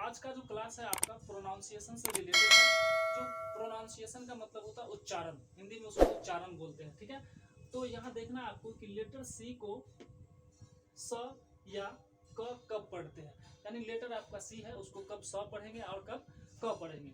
आज का जो क्लास है आपका प्रोनाउंसिएशन से रिलेटेड है। जो प्रोनाउंसिएशन का मतलब होता है उच्चारण, हिंदी में उसको उच्चारण बोलते हैं। ठीक है, तो यहाँ देखना आपको कि लेटर सी को स या क कब पढ़ते हैं, यानी लेटर आपका सी है उसको कब स पढ़ेंगे और कब क पढ़ेंगे।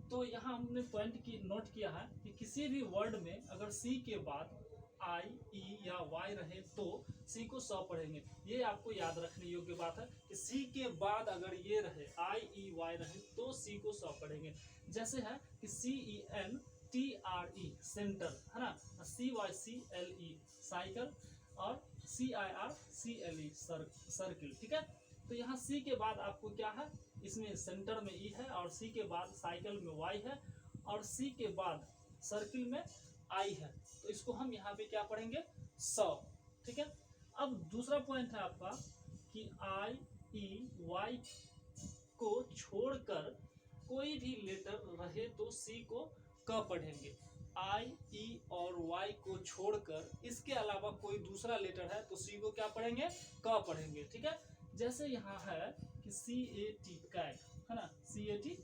तो यहाँ हमने पॉइंट की नोट किया है कि किसी भी वर्ड में अगर सी के बाद आई ई या वाई रहे तो सी को स पढ़ेंगे। ये आपको याद रखने योग्य बात है कि सी के बाद अगर ये रहे आई ई वाई रहे तो सी को स पढ़ेंगे। जैसे है कि C E N T R E centre है ना, C Y C L E cycle और C I R C L E circle. ठीक है, तो यहाँ सी के बाद आपको क्या है, इसमें सेंटर में ई है और सी के बाद साइकिल में वाई है और सी के बाद सर्किल में आई है, तो इसको हम यहाँ पे क्या पढ़ेंगे, स। ठीक है, अब दूसरा पॉइंट है आपका कि आई ई वाई को छोड़कर कोई भी लेटर रहे तो सी को क पढ़ेंगे। आई ई और वाई को छोड़कर इसके अलावा कोई दूसरा लेटर है तो सी को क्या पढ़ेंगे, क पढ़ेंगे। ठीक है, जैसे यहाँ है कि सी ए टी कैट है ना, सी ए टी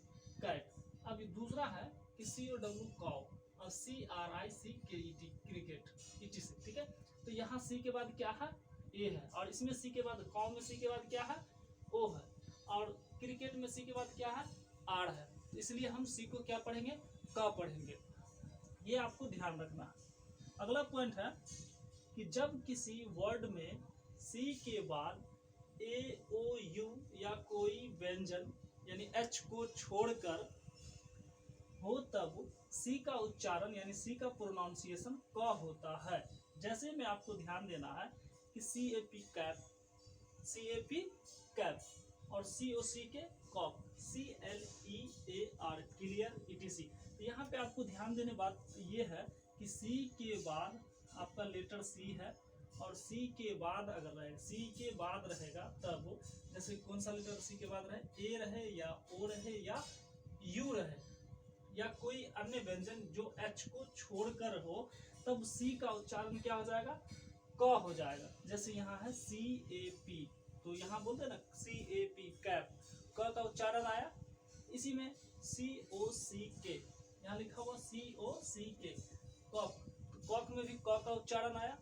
कैट। अब दूसरा है कि सी ओ डब्ल्यू काउ और सी आर आई सी के ई टी क्रिकेट etc। ठीक है, तो यहाँ सी के बाद क्या है, ए है, और इसमें सी के बाद काउ में सी के बाद क्या है, ओ है, और क्रिकेट में सी के बाद क्या है, आर है, तो इसलिए हम सी को क्या पढ़ेंगे, क पढ़ेंगे। ये आपको ध्यान रखना है। अगला पॉइंट है कि जब किसी वर्ड में सी के बाद ए ओ यू या कोई व्यंजन यानी एच को छोड़कर हो तब सी का उच्चारण यानी सी का प्रोनाउंसिएशन क होता है। जैसे में आपको ध्यान देना है कि C A P cap, C A P cap और सी ओ सी के cock, C L E A R clear etc। यहाँ पे आपको ध्यान देने बात ये है कि सी के बाद आपका लेटर सी है और सी के बाद अगर रहे, सी के बाद रहेगा तब, जैसे कौन सा लेटर सी के बाद रहे, ए रहे या ओ रहे या यू रहे या कोई अन्य व्यंजन जो एच को छोड़कर हो, तब सी का उच्चारण क्या हो जाएगा, क हो जाएगा। जैसे यहाँ है सी ए पी, तो यहाँ बोलते हैं ना सी ए पी कैप, क का उच्चारण आया। इसी में सी ओ सी के, यहाँ लिखा हुआ सी ओ सी के कॉक, कॉक में भी क का उच्चारण आया।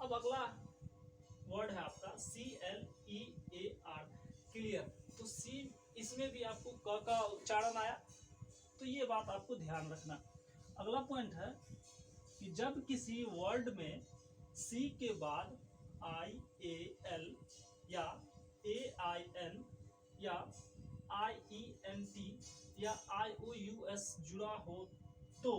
अब अगला वर्ड है आपका C L E A R clear, तो सी इसमें भी आपको क का उच्चारण आया, तो ये बात आपको ध्यान रखना। अगला पॉइंट है कि जब किसी वर्ड में सी के बाद आई ए एल या ए आई एन या आई ई एन टी या आई ओ यू एस जुड़ा हो तो,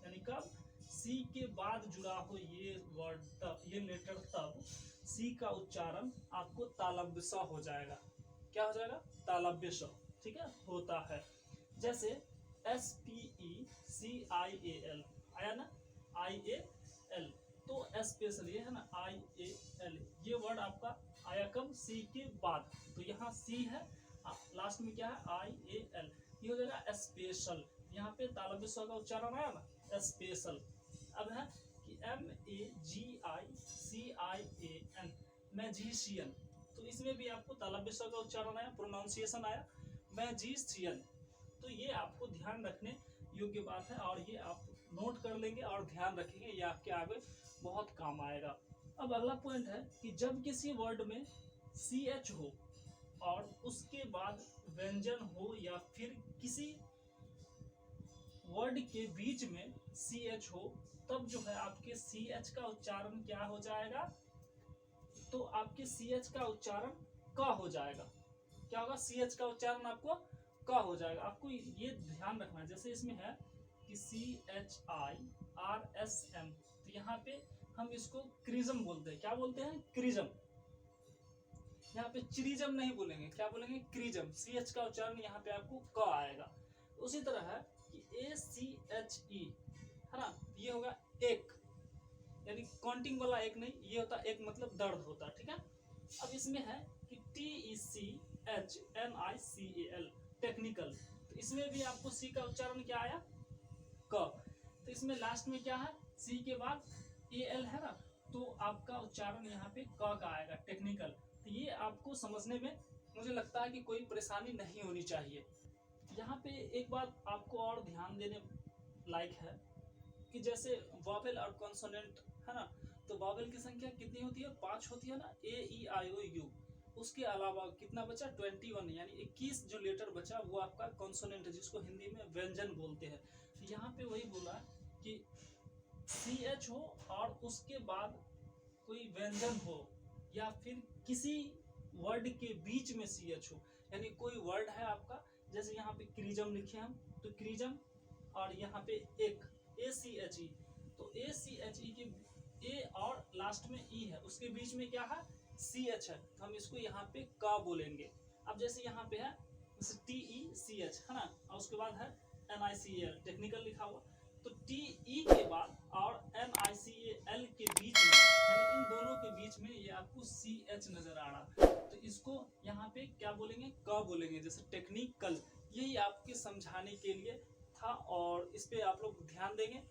यानी कब सी के बाद जुड़ा हो ये वर्ड, तब ये लेटर, तब सी का उच्चारण आपको तालव्य स हो जाएगा। क्या हो जाएगा, तालव्य स। ठीक है, होता है। जैसे S P E C I A L आया ना, आई ए एल, तो स्पेशल ये है ना आई ए एल, ये वर्ड आपका आया कब, सी के बाद, तो यहाँ सी है, लास्ट में क्या है आई ए एल, ये हो जाएगा स्पेशल। यहाँ पे तालव्य स का उच्चारण आया ना, स्पेशल। अब है कि M A G I C I A N, magician, तो इसमें भी आपको तालव्य स का उच्चारण आया, प्रोनाउंसिएशन आया मैजिशियन। तो ये आपको ध्यान रखने योग्य बात है और ये आप नोट कर लेंगे और ध्यान रखेंगे, ये आपके आगे बहुत काम आएगा। अब अगला पॉइंट है कि जब किसी वर्ड में सी एच हो और उसके बाद व्यंजन हो या फिर किसी वर्ड के बीच में सी एच हो, तब जो है आपके सी एच का उच्चारण क्या हो जाएगा, तो आपके सी एच का उच्चारण क हो जाएगा। क्या होगा, सी एच का उच्चारण आपको क हो जाएगा। आपको ये ध्यान रखना है। जैसे इसमें है कि C H I R S M, तो यहाँ पे हम इसको क्रिज्म बोलते हैं। क्या बोलते हैं, क्रिज्म। यहाँ पे चिरिज्म नहीं बोलेंगे, क्या बोलेंगे, क्रिज्म। सी एच का उच्चारण यहाँ पे आपको क आएगा। उसी तरह है कि ए सी एच ई है ना, ये होगा एक, यानी काउंटिंग वाला एक नहीं, ये होता एक मतलब दर्द होता। ठीक है, अब इसमें है कि T E C H N I C A L technical, तो इसमें भी आपको सी का उच्चारण क्या आया, क। तो इसमें लास्ट में क्या है, सी के बाद ए एल है ना, तो आपका उच्चारण यहाँ पे क का आएगा, टेक्निकल। तो ये आपको समझने में मुझे लगता है कि कोई परेशानी नहीं होनी चाहिए। यहाँ पे एक बात आपको और ध्यान देने लायक है कि जैसे वॉवेल और कॉन्सोनेंट है ना, तो वॉवेल की संख्या कितनी होती है, 5 होती है ना, ए ई आई ओ यू। उसके अलावा कितना बचा, 21, यानी 21 जो लेटर बचा वो आपका कॉन्सोनेंट है, जिसको हिंदी में व्यंजन बोलते हैं। यहाँ पे वही बोला कि सी एच हो और उसके बाद कोई व्यंजन हो, या फिर किसी वर्ड के बीच में सी एच हो, यानी कोई वर्ड है आपका, जैसे यहाँ पे क्रिजम लिखे हम, तो क्रिजम, और यहाँ पे एक ए सी एच ई, तो ए सी एच ई के ए और लास्ट में ई है, उसके बीच में क्या है, सी एच है, तो हम इसको यहाँ पे का बोलेंगे। अब जैसे यहाँ पे है टी ई सी एच है ना, और उसके बाद है N I C L technical लिखा हुआ, तो टी ई के बाद और एन आई सी एल के बीच में, यानी इन दोनों के बीच में ये आपको सी एच नजर आ रहा, तो इसको यहाँ पे क्या बोलेंगे, क बोलेंगे, जैसे टेक्निकल। यही आपके समझाने के लिए था और इस पे आप लोग ध्यान देंगे।